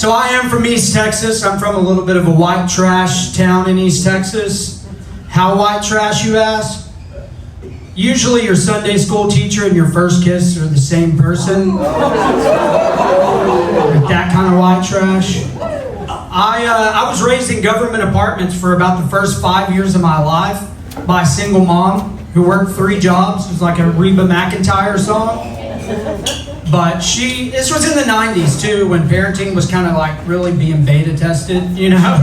So I am from East Texas. I'm from a little bit of a white trash town in East Texas. How white trash, you ask? Usually your Sunday school teacher and your first kiss are the same person. That kind of white trash. I was raised in government apartments for about the first 5 years of my life by a single mom who worked 3 jobs. It was like a Reba McEntire song. But this was in the 90s too, when parenting was kind of like really being beta tested, you know?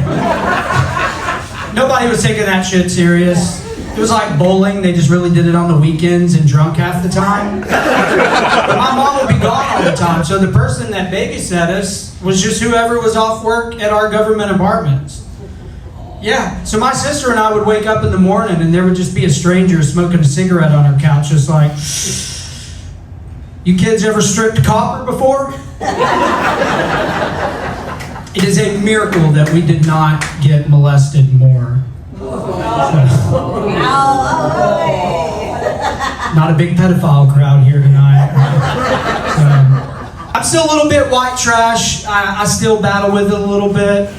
Nobody was taking that shit serious. It was like bowling, they just really did it on the weekends and drunk half the time. But my mom would be gone all the time, so the person that babysat us was just whoever was off work at our government apartments. Yeah, so my sister and I would wake up in the morning and there would just be a stranger smoking a cigarette on her couch, just like, "You kids ever stripped copper before?" It is a miracle that we did not get molested more. Not a big pedophile crowd here tonight. I'm still a little bit white trash. I still battle with it a little bit.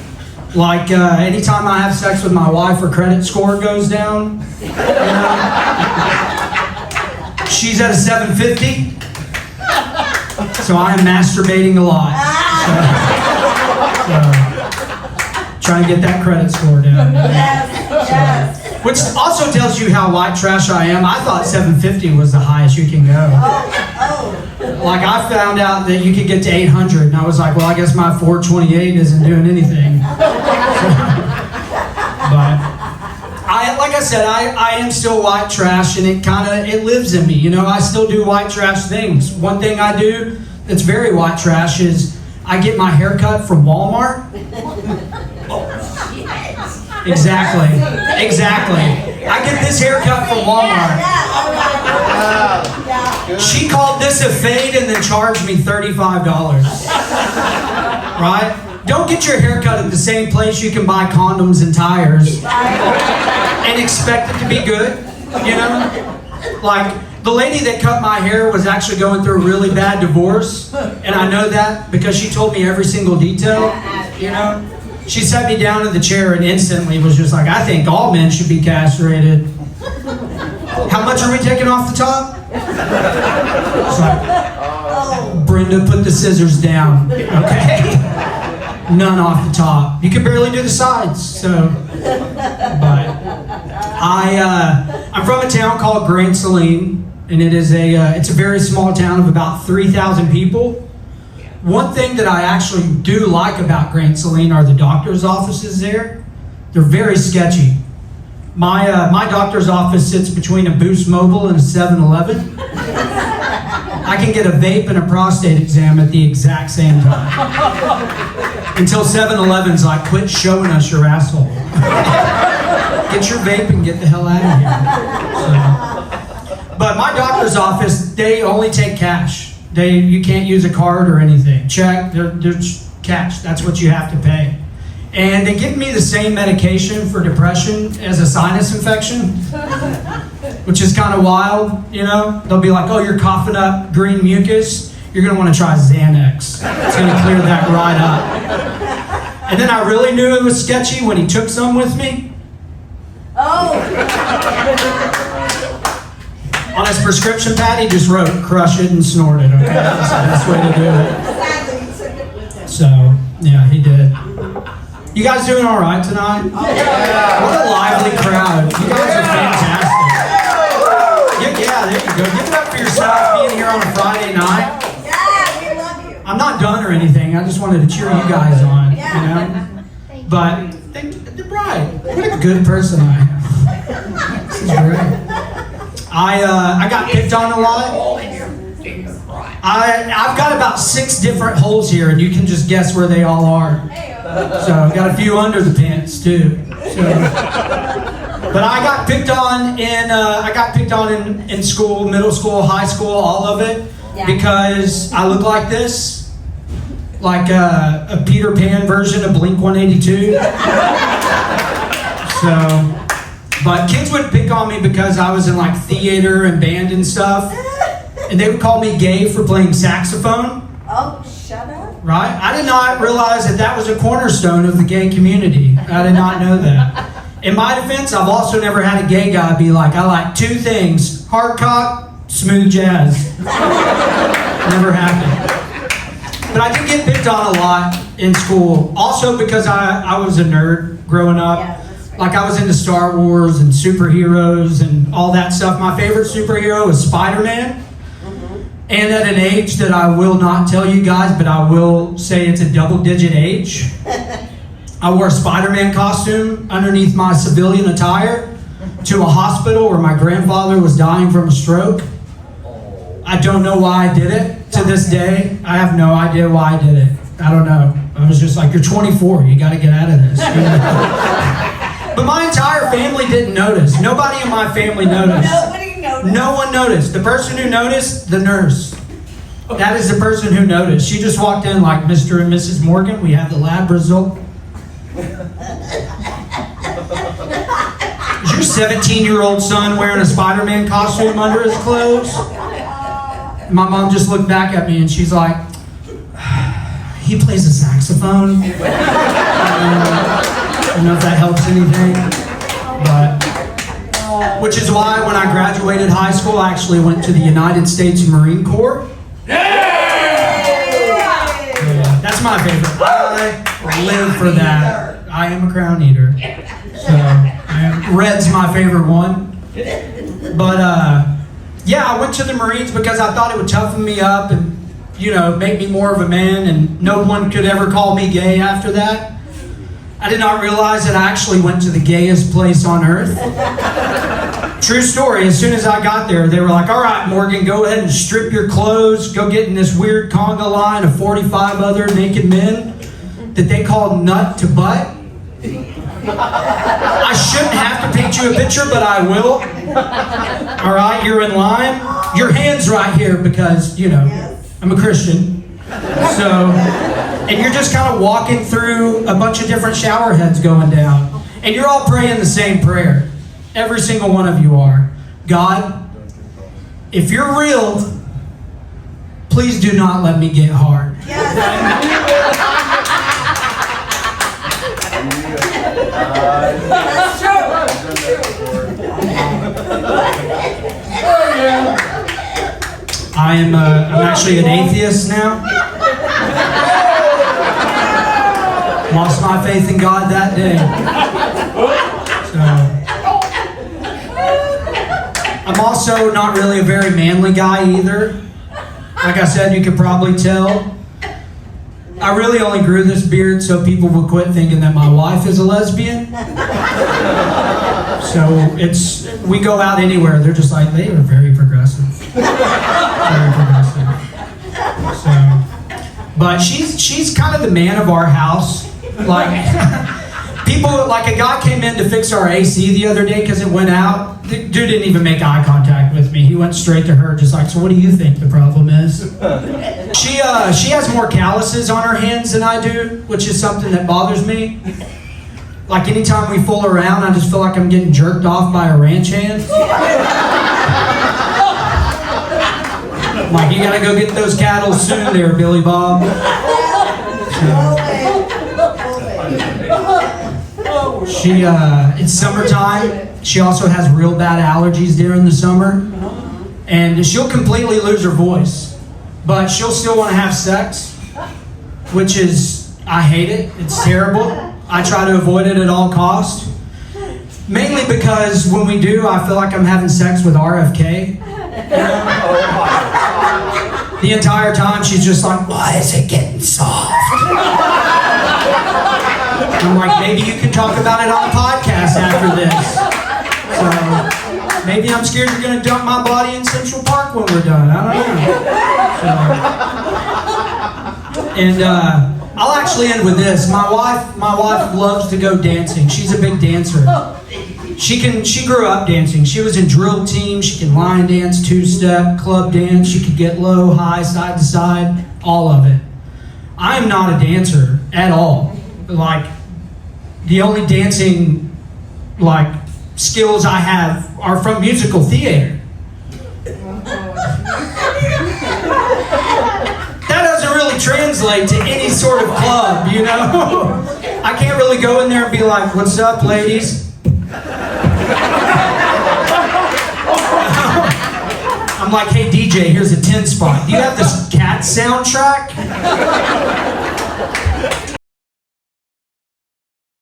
Like anytime I have sex with my wife, her credit score goes down. You know? She's at a 750. So I am masturbating a lot. So trying to get that credit score down. Yes. Which also tells you how white trash I am. I thought 750 was the highest you can go. Like I found out that you could get to 800 and I was like, well, I guess my 428 isn't doing anything. But like I said, I am still white trash and it lives in me. You know, I still do white trash things. One thing I do that's very white trash is I get my hair cut from Walmart. Exactly. I get this haircut from Walmart. She called this a fade and then charged me $35. Right? Don't get your haircut at the same place you can buy condoms and tires and expect it to be good, you know? Like, the lady that cut my hair was actually going through a really bad divorce, and I know that because she told me every single detail, you know? She sat me down in the chair and instantly was just like, I think all men should be castrated. How much are we taking off the top? It's like, Brenda, put the scissors down, okay? None off the top. You can barely do the sides, so. But I'm from a town called Grand Saline, and it's a very small town of about 3,000 people. One thing that I actually do like about Grand Saline are the doctor's offices there. They're very sketchy. My doctor's office sits between a Boost Mobile and a 7-Eleven. I can get a vape and a prostate exam at the exact same time. Until 7-Eleven's like, quit showing us your asshole. Get your vape and get the hell out of here. So. But my doctor's office, they only take cash. You can't use a card or anything. Check, they're cash. That's what you have to pay. And they give me the same medication for depression as a sinus infection, which is kind of wild, you know? They'll be like, oh, you're coughing up green mucus. You're going to want to try Xanax. It's going to clear that right up. And then I really knew it was sketchy when he took some with me. On his prescription pad, he just wrote, crush it and snort it, okay? That's the best way to do it. So, yeah, he did. You guys doing all right tonight? What a lively crowd. You guys are fantastic. Yeah, there you go. Give it up for yourself being here on a Friday night. Yeah, we love you. I'm not done or anything. I just wanted to cheer you guys on, you know? But, they're right. What a good person I am. This is great. I got picked on a lot. I've got about 6 different holes here, and you can just guess where they all are. So I've got a few under the pants too. So, but I got picked on in school, middle school, high school, all of it, because I look like this, like a Peter Pan version of Blink-182. So. But kids would pick on me because I was in like theater and band and stuff. And they would call me gay for playing saxophone. Oh, shut up. right? I did not realize that that was a cornerstone of the gay community. I did not know that. In my defense, I've also never had a gay guy be like, I like two things, hard cock, smooth jazz. Never happened. But I did get picked on a lot in school. Also because I was a nerd growing up. Yeah, that's right. Like I was into Star Wars and superheroes and all that stuff. My favorite superhero was Spider-Man. And at an age that I will not tell you guys, but I will say it's a double-digit age. I wore a Spider-Man costume underneath my civilian attire to a hospital where my grandfather was dying from a stroke. I don't know why I did it. To this day, I have no idea why I did it. I don't know. I was just like, you're 24, you got to get out of this. But my entire family didn't notice. Nobody in my family noticed. Nobody noticed. No one noticed. The person who noticed, the nurse. That is the person who noticed. She just walked in like, Mr. and Mrs. Morgan, we have the lab result. Is your 17-year-old son wearing a Spider-Man costume under his clothes? My mom just looked back at me and she's like, he plays a saxophone. I don't know if that helps anything, but which is why when I graduated high school, I actually went to the United States Marine Corps. That's my favorite. I live for that. I am a crown eater. So red's my favorite one. But yeah, I went to the Marines because I thought it would toughen me up and, you know, make me more of a man, and no one could ever call me gay after that. I did not realize that I actually went to the gayest place on earth. True story, as soon as I got there, they were like, all right, Morgan, go ahead and strip your clothes, go get in this weird conga line of 45 other naked men that they called nut to butt. I shouldn't have to paint you a picture, but I will. All right, you're in line. Your hand's right here because, you know, I'm a Christian. So, and you're just kind of walking through a bunch of different shower heads going down. And you're all praying the same prayer. Every single one of you are. God, if you're real, please do not let me get hard. That's true. I'm actually an atheist now. Lost my faith in God that day. So, I'm also not really a very manly guy either. Like I said, you could probably tell. I really only grew this beard so people would quit thinking that my wife is a lesbian. So we go out anywhere, they're just like, they are very progressive. Very progressive. So, but she's kind of the man of our house. Like, like a guy came in to fix our AC the other day because it went out. The dude didn't even make eye contact with me. He went straight to her, just like, so what do you think the problem is? She has more calluses on her hands than I do, which is something that bothers me. Like anytime we fool around, I just feel like I'm getting jerked off by a ranch hand. I'm like, you gotta go get those cattle soon there, Billy Bob. It's summertime. She also has real bad allergies during the summer. And she'll completely lose her voice. But she'll still want to have sex, which is, I hate it. It's terrible. I try to avoid it at all costs. Mainly because when we do, I feel like I'm having sex with RFK. The entire time she's just like, why is it getting soft? I'm like, maybe you can talk about it on a podcast after this. So maybe I'm scared you're going to dump my body in Central Park when we're done. I don't know. So, and I'll actually end with this. My wife loves to go dancing. She's a big dancer. She grew up dancing. She was in drill team. She can line dance, two-step, club dance. She could get low, high, side to side, all of it. I am not a dancer at all. Like, the only dancing, like, skills I have are from musical theater. That doesn't really really translate to any sort of club, you know? I can't really go in there and be like, what's up, ladies? I'm like, hey, DJ, here's a 10 spot. Do you have this Cat soundtrack?